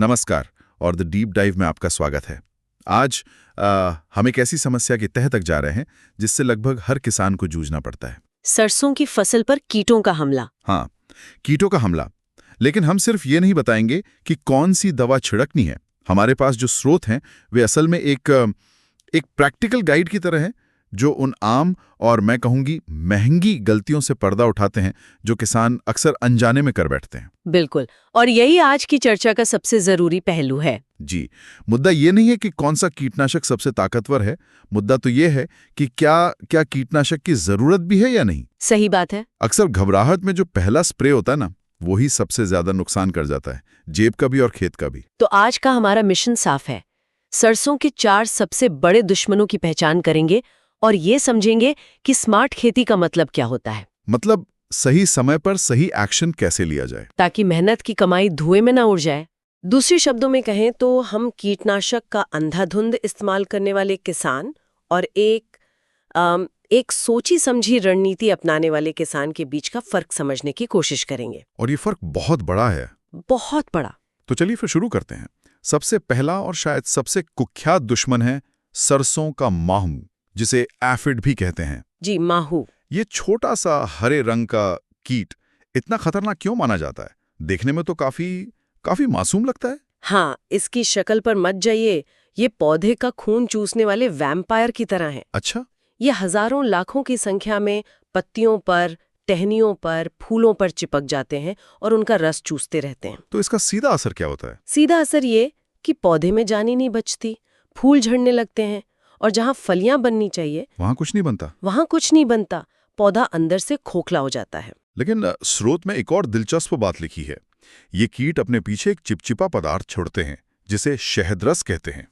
नमस्कार और the deep dive में आपका स्वागत है। आज हम एक ऐसी समस्या के तह तक जा रहे हैं जिससे लगभग हर किसान को जूझना पड़ता है। सरसों की फसल पर कीटों का हमला। हाँ, कीटों का हमला। लेकिन हम सिर्फ ये नहीं बताएंगे कि कौन सी दवा छिड़कनी है। हमारे पास जो स्रोत हैं वे असल में एक प्रैक्टिकल गाइड की तरह है, जो उन आम और मैं कहूंगी महंगी गलतियों से पर्दा उठाते हैं जो किसान अक्सर अनजाने में कर बैठते हैं। बिल्कुल, और यही आज की चर्चा का सबसे जरूरी पहलू है। जी, मुद्दा ये नहीं है कि कौन सा कीटनाशक सबसे ताकतवर है, मुद्दा तो ये है कि क्या कीटनाशक की जरूरत भी है या नहीं। सही बात है। अक्सर घबराहट में जो पहला स्प्रे होता है ना, वही सबसे ज्यादा नुकसान कर जाता है, जेब का भी और खेत का भी। तो आज का हमारा मिशन साफ है। सरसों के 4 सबसे बड़े दुश्मनों की पहचान करेंगे और ये समझेंगे कि स्मार्ट खेती का मतलब क्या होता है। मतलब सही समय पर सही एक्शन कैसे लिया जाए, ताकि मेहनत की कमाई धुएं में ना उड़ जाए। दूसरे शब्दों में कहें तो हम कीटनाशक का अंधाधुंध इस्तेमाल करने वाले किसान और एक सोची समझी रणनीति अपनाने वाले किसान के बीच का फर्क समझने की कोशिश करेंगे। और ये फर्क बहुत बड़ा है। बहुत बड़ा। तो चलिए फिर शुरू करते हैं। सबसे पहला और शायद सबसे कुख्यात दुश्मन है सरसों का माहू, जिसे एफिड भी कहते हैं। जी, माहू। ये छोटा सा हरे रंग का कीट इतना खतरनाक क्यों माना जाता है? देखने में तो काफी मासूम लगता है। हाँ, इसकी शक्ल पर मत जाइए। ये पौधे का खून चूसने वाले वैम्पायर की तरह है। अच्छा। ये हजारों लाखों की संख्या में पत्तियों पर, टहनियों पर, फूलों पर चिपक जाते हैं और उनका रस चूसते रहते हैं। तो इसका सीधा असर क्या होता है? सीधा असर ये कि पौधे में जान ही नहीं बचती, फूल झड़ने लगते हैं और जहाँ फलियां बननी चाहिए वहां कुछ नहीं बनता। वहां कुछ नहीं बनता। पौधा अंदर से खोखला हो जाता है। लेकिन स्रोत में एक और दिलचस्प बात लिखी है। ये कीट अपने पीछे एक चिपचिपा पदार्थ छोड़ते हैं जिसे शहदरस कहते हैं,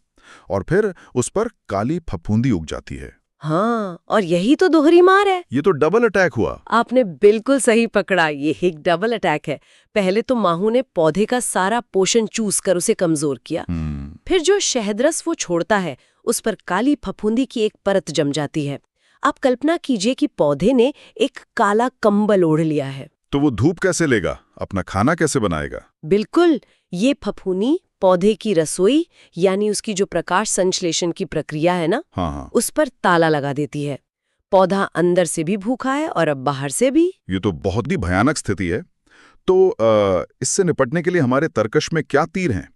और फिर उस पर काली फफूंदी उग जाती है। हाँ, और यही तो दोहरी मार है। ये तो डबल अटैक हुआ। आपने बिल्कुल सही पकड़ा, ये एक डबल अटैक है। पहले तो माहू ने पौधे का सारा पोषण चूस कर उसे कमजोर किया। फिर जो शहदरस वो छोड़ता है उस पर काली फफूंदी की एक परत जम जाती है। आप कल्पना कीजिए कि पौधे ने एक काला कंबल ओढ़ लिया है। तो वो धूप कैसे लेगा, अपना खाना कैसे बनाएगा? बिल्कुल, ये फफूंदी पौधे की रसोई यानी उसकी जो प्रकाश संश्लेषण की प्रक्रिया है ना, हाँ, उस पर ताला लगा देती है। पौधा अंदर से भी भूखा है और अब बाहर से भी। ये तो बहुत ही भयानक स्थिति है। तो इससे निपटने के लिए हमारे तर्कश में क्या तीर हैं?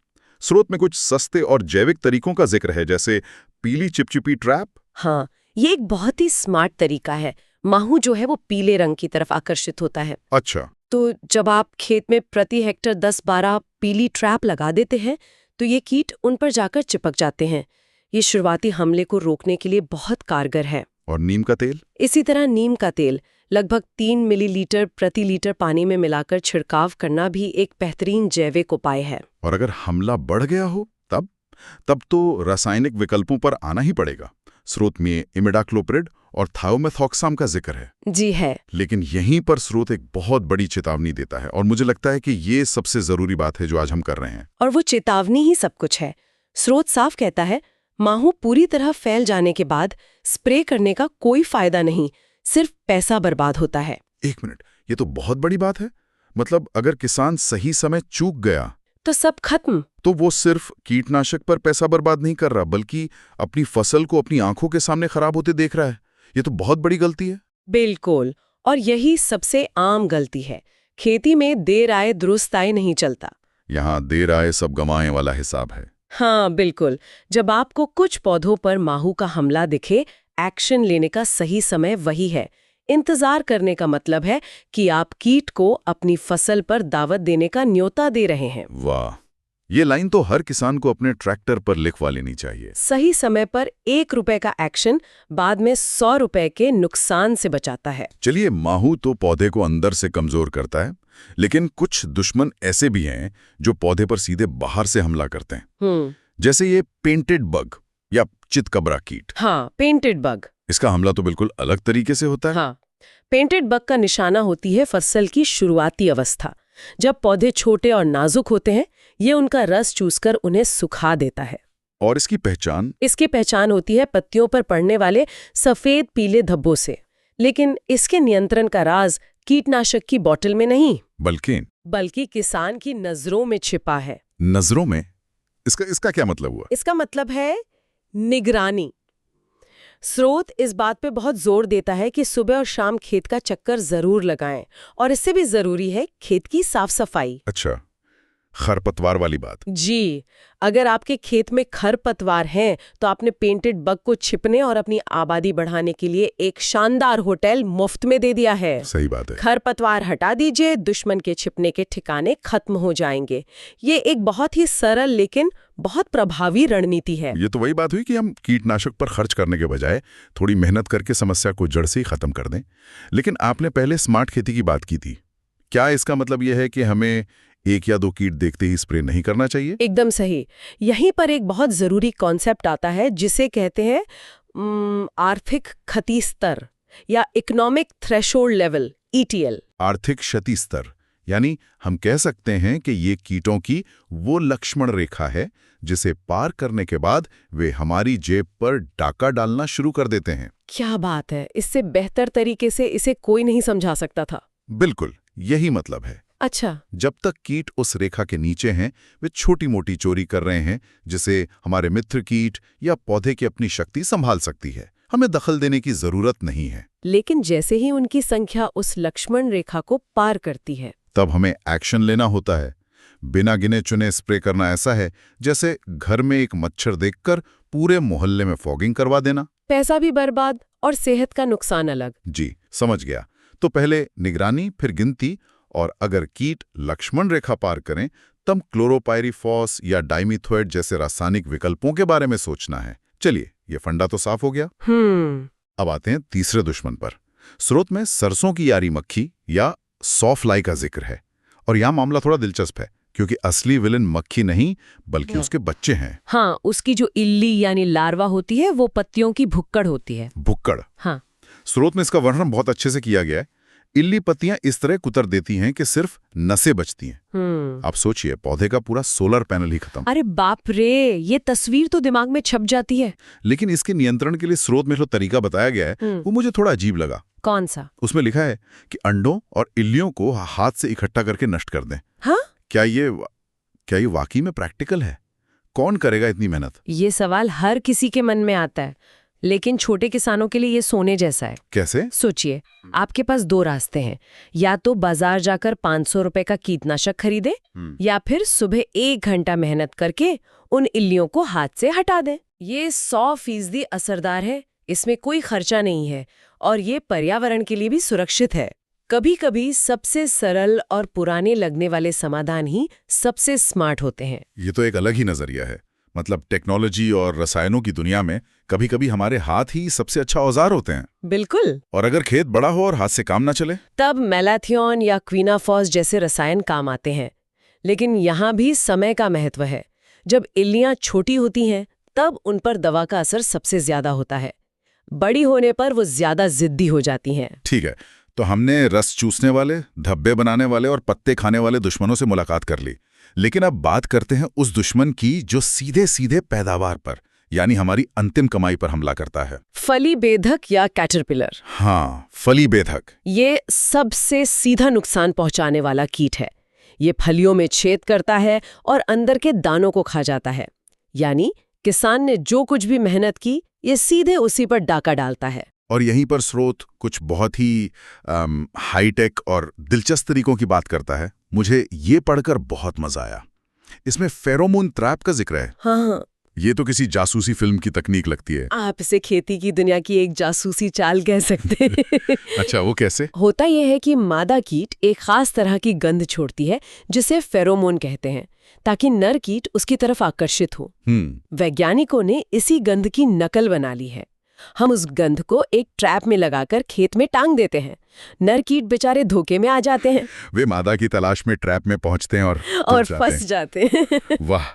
स्रोत में कुछ सस्ते और जैविक तरीकों का जिक्र है, जैसे पीली चिपचिपी ट्रैप। हाँ, ये एक बहुत ही स्मार्ट तरीका है। माहू जो है वो पीले रंग की तरफ आकर्षित होता है। अच्छा। तो जब आप खेत में प्रति हेक्टर 10-12 पीली ट्रैप लगा देते हैं तो ये कीट उन पर जाकर चिपक जाते हैं। ये शुरुआती हमले को रोकने के लिए बहुत कारगर है। और नीम का तेल? इसी तरह नीम का तेल लगभग 3 मिलीलीटर प्रति लीटर पानी में मिलाकर छिड़काव करना भी एक बेहतरीन जैविक उपाय है। और अगर हमला बढ़ गया हो तब तो रासायनिक विकल्पों पर आना ही पड़ेगा। स्रोत में इमिडाक्लोप्रिड और थायोमेथॉक्साम का जिक्र है। जी है। लेकिन यहीं पर स्रोत एक बहुत बड़ी चेतावनी देता है, और मुझे लगता है कि ये सबसे जरूरी बात है जो आज हम कर रहे हैं। और वो चेतावनी ही सब कुछ है। स्रोत साफ कहता है, माहू पूरी तरह फैल जाने के बाद स्प्रे करने का कोई फायदा नहीं, सिर्फ पैसा बर्बाद होता है। 1 मिनट, ये तो बहुत बड़ी बात है। मतलब अगर किसान सही समय चूक गया तो सब खत्म। तो वो सिर्फ कीटनाशक पर पैसा बर्बाद नहीं कर रहा, बल्कि अपनी फसल को अपनी आंखों के सामने खराब होते देख रहा है। ये तो बहुत बड़ी गलती है। बिल्कुल, और यही सबसे आम गलती है। खेती में देर आए दुरुस्त आए नहीं चलता। यहाँ देर आए सब गंवाए वाला हिसाब है। हाँ बिल्कुल, जब आपको कुछ पौधों पर माहू का हमला दिखे, एक्शन लेने का सही समय वही है। इंतजार करने का मतलब है कि आप कीट को अपनी फसल पर दावत देने का न्योता दे रहे हैं। वाह, ये लाइन तो हर किसान को अपने ट्रैक्टर पर लिखवा लेनी चाहिए। सही समय पर 1 रुपए का एक्शन बाद में 100 रुपए के नुकसान से बचाता है। चलिए, माहू तो पौधे को अंदर से कमजोर करता है, लेकिन कुछ दुश्मन ऐसे भी हैं जो पौधे पर सीधे बाहर से हमला करते हैं। जैसे ये पेंटेड बग या चितकबरा कीट। हाँ, पेंटेड बग। इसका हमला तो बिल्कुल अलग तरीके से होता है। हाँ, पेंटेड बग का निशाना होती है फसल की शुरुआती अवस्था। जब पौधे छोटे और नाजुक होते हैं, ये उनका रस चूसकर उन्हें सुखा देता है। और इसकी पहचान होती है पत्तियों पर पड़ने वाले सफेद पीले धब्बों से। लेकिन इसके नियंत्रण का राज कीटनाशक की बोतल में नहीं, बल्कि किसान की नजरों में छिपा है। नजरों में, इसका क्या मतलब हुआ? इसका मतलब है निगरानी। स्रोत इस बात पे बहुत जोर देता है कि सुबह और शाम खेत का चक्कर जरूर लगाएं, और इससे भी जरूरी है खेत की साफ सफाई। अच्छा, खरपतवार वाली बात। जी, अगर आपके खेत में खरपतवार हैं तो आपने पेंटेड बग को छिपने और अपनी आबादी बढ़ाने के लिए एक शानदार होटल मुफ्त में दे दिया है। सही बात है। खरपतवार हटा दीजिए, दुश्मन के छिपने के ठिकाने खत्म हो जाएंगे। ये एक बहुत ही सरल लेकिन बहुत प्रभावी रणनीति है। ये तो वही बात हुई कि हम कीटनाशक पर खर्च करने के बजाय थोड़ी मेहनत करके समस्या को जड़ से ही खत्म कर दें। लेकिन आपने पहले स्मार्ट खेती की बात की थी। क्या इसका मतलब यह है कि हमें 1 या 2 कीट देखते ही स्प्रे नहीं करना चाहिए? एकदम सही। यहीं पर एक बहुत जरूरी कॉन्सेप्ट आता है जिसे कहते हैं आर्थिक क्षति स्तर या इकोनॉमिक थ्रेशोल्ड लेवल, ETL। आर्थिक क्षति स्तर, यानी हम कह सकते हैं कि ये कीटों की वो लक्ष्मण रेखा है जिसे पार करने के बाद वे हमारी जेब पर डाका डालना शुरू कर देते हैं। क्या बात है, इससे बेहतर तरीके से इसे कोई नहीं समझा सकता था। बिल्कुल, यही मतलब है। अच्छा, जब तक कीट उस रेखा के नीचे हैं, वे छोटी मोटी चोरी कर रहे हैं जिसे हमारे मित्र कीट या पौधे की अपनी शक्ति संभाल सकती है। हमें दखल देने की जरूरत नहीं है। लेकिन जैसे ही उनकी संख्या उस लक्ष्मण रेखा को पार करती है, तब हमें एक्शन लेना होता है। बिना गिने चुने स्प्रे करना ऐसा है जैसे घर में एक मच्छर देखकर पूरे मोहल्ले में फॉगिंग करवा देना। पैसा भी बर्बाद और सेहत का नुकसान अलग। जी, समझ गया। तो पहले निगरानी, फिर गिनती, और अगर कीट लक्ष्मण रेखा पार करें तब क्लोरोपाइरीफॉस या डाइमिथोएट जैसे रासायनिक विकल्पों के बारे में सोचना है। चलिए, ये फंडा तो साफ हो गया। अब आते हैं तीसरे दुश्मन पर। स्रोत में सरसों की यारी मक्खी या सॉफ्लाई का जिक्र है, और यह मामला थोड़ा दिलचस्प है क्योंकि असली विलन मक्खी नहीं बल्कि उसके बच्चे हैं। हाँ, उसकी जो इल्ली यानी लार्वा होती है वो पत्तियों की भुक्कड़ होती है। भुक्कड़। हाँ, स्रोत में इसका वर्णन बहुत अच्छे से किया गया है। इल्ली पत्तियां इस तरह कुतर देती हैं कि सिर्फ नसें बचती हैं। आप सोचिए, पौधे का पूरा सोलर पैनल ही खत्म। अरे बाप रे, ये तस्वीर तो दिमाग में छप जाती है। लेकिन इसके नियंत्रण के लिए स्रोत में जो तरीका बताया गया है वो मुझे थोड़ा अजीब लगा। कौन सा? उसमें लिखा है कि अंडों और इल्लियों को हाथ से इकट्ठा करके नष्ट कर दें। हाँ? क्या ये वाकई में प्रैक्टिकल है? कौन करेगा इतनी मेहनत? ये सवाल हर किसी के मन में आता है, लेकिन छोटे किसानों के लिए ये सोने जैसा है। कैसे? सोचिए, आपके पास 2 रास्ते हैं। या तो बाजार जाकर 500 रुपए का कीटनाशक खरीदे, या फिर सुबह 1 घंटा मेहनत करके उन इल्लियों को हाथ से हटा दें। ये 100% असरदार है, इसमें कोई खर्चा नहीं है, और ये पर्यावरण के लिए भी सुरक्षित है। कभी कभी सबसे सरल और पुराने लगने वाले समाधान ही सबसे स्मार्ट होते हैं। ये तो एक अलग ही नजरिया है। मतलब टेक्नोलॉजी और रसायनों की दुनिया में कभी कभी हमारे हाथ ही सबसे अच्छा औजार होते हैं। बिल्कुल। और अगर खेत बड़ा हो और हाथ से काम ना चले, तब मैलाथियन या क्विनाफॉस जैसे रसायन काम आते हैं। लेकिन यहाँ भी समय का महत्व है। जब इल्लियां छोटी होती हैं तब उन पर दवा का असर सबसे ज्यादा होता है। बड़ी होने पर वो ज्यादा जिद्दी हो जाती हैं। ठीक है, तो हमने रस चूसने वाले, धब्बे बनाने वाले और पत्ते खाने वाले दुश्मनों से मुलाकात कर ली। लेकिन अब बात करते हैं उस दुश्मन की जो सीधे सीधे पैदावार पर, यानी हमारी अंतिम कमाई पर हमला करता है। फली बेधक या कैटरपिलर। हाँ, फली बेधक। ये सबसे सीधा नुकसान पहुंचाने वाला कीट है। ये फलियों में छेद करता है और अंदर के दानों को खा जाता है। यानी किसान ने जो कुछ भी मेहनत की, ये सीधे उसी पर डाका डालता है। और यहीं पर स्रोत कुछ बहुत ही हाईटेक और दिलचस्प तरीकों की बात करता है। मुझे ये पढ़कर बहुत मजा आया। इसमें फेरोमोन ट्रैप का जिक्र है। हाँ, ये तो किसी जासूसी फिल्म की तकनीक लगती है। आप इसे खेती की दुनिया की एक जासूसी चाल कह सकते हैं। अच्छा, वो कैसे? होता यह है कि मादा कीट एक खास तरह की गंध छोड़ती है जिसे फेरोमोन कहते हैं, ताकि नर कीट उसकी तरफ आकर्षित हो। वैज्ञानिकों ने इसी गंध की नकल बना ली है। हम उस गंध को एक ट्रैप में लगाकर खेत में टांग देते हैं। नर कीट बेचारे धोखे में आ जाते हैं। वे मादा की तलाश में ट्रैप में पहुंचते हैं और फंस जाते हैं। वाह,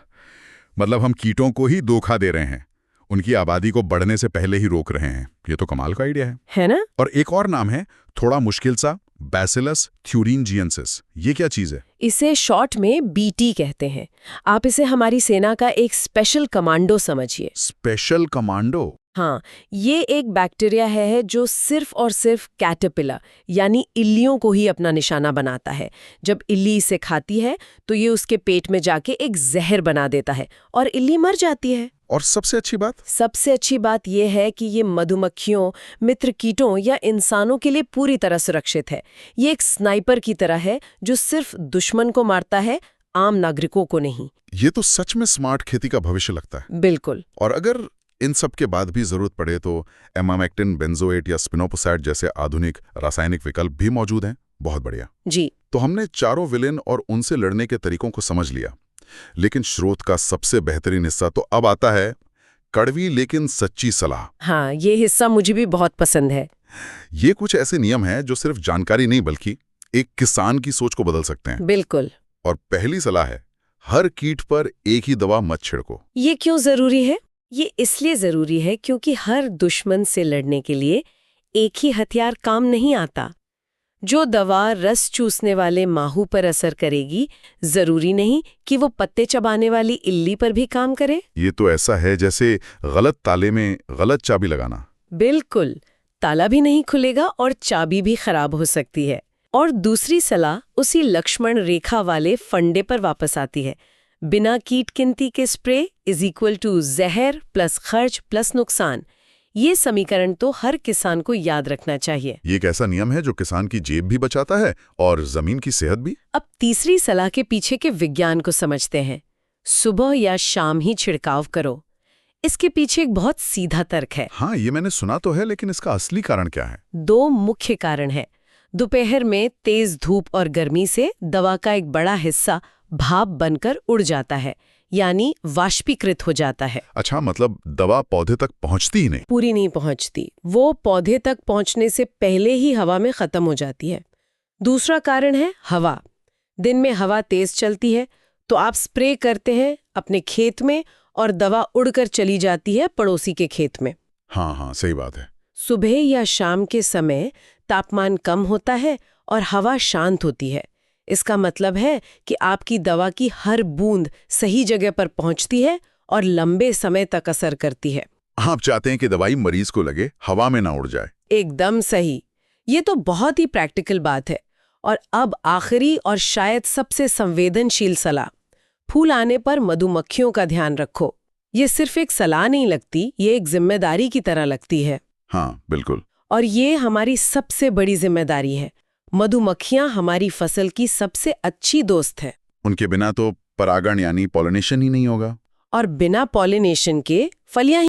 मतलब हम कीटों को ही धोखा दे रहे हैं, उनकी आबादी को बढ़ने से पहले ही रोक रहे हैं। ये तो कमाल का आइडिया है ना? और एक और नाम है, थोड़ा मुश्किल सा, बैसिलस थ्यूरिनजिएंसिस। ये क्या चीज है? इसे शॉर्ट में BT कहते हैं। आप इसे हमारी सेना का एक स्पेशल कमांडो समझिए। Special commando? हाँ, ये एक बैक्टीरिया है जो सिर्फ और सिर्फ कैटरपिलर यानी इल्लियों को ही अपना निशाना बनाता है। जब इल्ली इसे खाती है तो ये उसके पेट में जाके एक जहर बना देता है और इल्ली मर जाती है। और सबसे अच्छी बात ये है कि ये मधुमक्खियों, मित्र कीटों या इंसानों के लिए पूरी तरह सुरक्षित है। ये एक स्नाइपर की तरह है जो सिर्फ दुश्मन को मारता है, आम नागरिकों को नहीं। ये तो सच में स्मार्ट खेती का भविष्य लगता है। बिल्कुल। और अगर इन सब के बाद भी जरूरत पड़े तो एमामेक्टिन, बेंजोएट या स्पिनोपोसाइड जैसे आधुनिक रासायनिक विकल्प भी मौजूद हैं। बहुत बढ़िया जी। तो हमने चारों विलेन और उनसे लड़ने के तरीकों को समझ लिया, लेकिन स्रोत का सबसे बेहतरीन हिस्सा तो अब आता है, कड़वी लेकिन सच्ची सलाह। हाँ, ये हिस्सा मुझे भी बहुत पसंद है। ये कुछ ऐसे नियम हैं जो सिर्फ जानकारी नहीं बल्कि एक किसान की सोच को बदल सकते हैं। बिल्कुल। और पहली सलाह है, हर कीट पर एक ही दवा मत छिड़को। ये क्यों जरूरी है? ये इसलिए जरूरी है क्योंकि हर दुश्मन से लड़ने के लिए एक ही हथियार काम नहीं आता। जो दवा रस चूसने वाले माहू पर असर करेगी, जरूरी नहीं कि वो पत्ते चबाने वाली इल्ली पर भी काम करे। ये तो ऐसा है जैसे गलत ताले में गलत चाबी लगाना। बिल्कुल, ताला भी नहीं खुलेगा और चाबी भी खराब हो सकती है। और दूसरी सलाह उसी लक्ष्मण रेखा वाले फंडे पर वापस आती है। बिना कीट गिनती के स्प्रे इज इक्वल टू जहर प्लस खर्च प्लस नुकसान। ये समीकरण तो हर किसान को याद रखना चाहिए। ये एक ऐसा नियम है जो किसान की जेब भी बचाता है और जमीन की सेहत भी। अब तीसरी सलाह के पीछे के विज्ञान को समझते हैं। सुबह या शाम ही छिड़काव करो। इसके पीछे एक बहुत सीधा तर्क है। हाँ, ये मैंने सुना तो है, लेकिन इसका असली कारण क्या है? 2 मुख्य कारण है। दोपहर में तेज धूप और गर्मी से दवा का एक बड़ा हिस्सा भाप बनकर उड़ जाता है, यानी वाष्पीकृत हो जाता है। अच्छा, मतलब दवा पौधे तक पहुंचती ही नहीं? पूरी नहीं पहुंचती, वो पौधे तक पहुंचने से पहले ही हवा में खत्म हो जाती है। दूसरा कारण है हवा। दिन में हवा तेज चलती है तो आप स्प्रे करते हैं अपने खेत में और दवा उड़कर चली जाती है पड़ोसी के खेत में। हाँ, सही बात है। सुबह या शाम के समय तापमान कम होता है और हवा शांत होती है। इसका मतलब है कि आपकी दवा की हर बूंद सही जगह पर पहुंचती है और लंबे समय तक असर करती है। आप चाहते हैं कि दवाई मरीज को लगे, हवा में ना उड़ जाए। एकदम सही। ये तो बहुत ही प्रैक्टिकल बात है। और अब आखिरी और शायद सबसे संवेदनशील सलाह, फूल आने पर मधुमक्खियों का ध्यान रखो। ये सिर्फ एक सलाह नहीं लगती, ये एक जिम्मेदारी की तरह लगती है। हाँ, बिल्कुल। और ये हमारी सबसे बड़ी जिम्मेदारी है। मधुमक्खियां हमारी फसल की सबसे अच्छी दोस्त है। उनके बिना तो परागण यानी पॉलिनेशन ही नहीं होगा। और बिना पॉलिनेशन के फलियां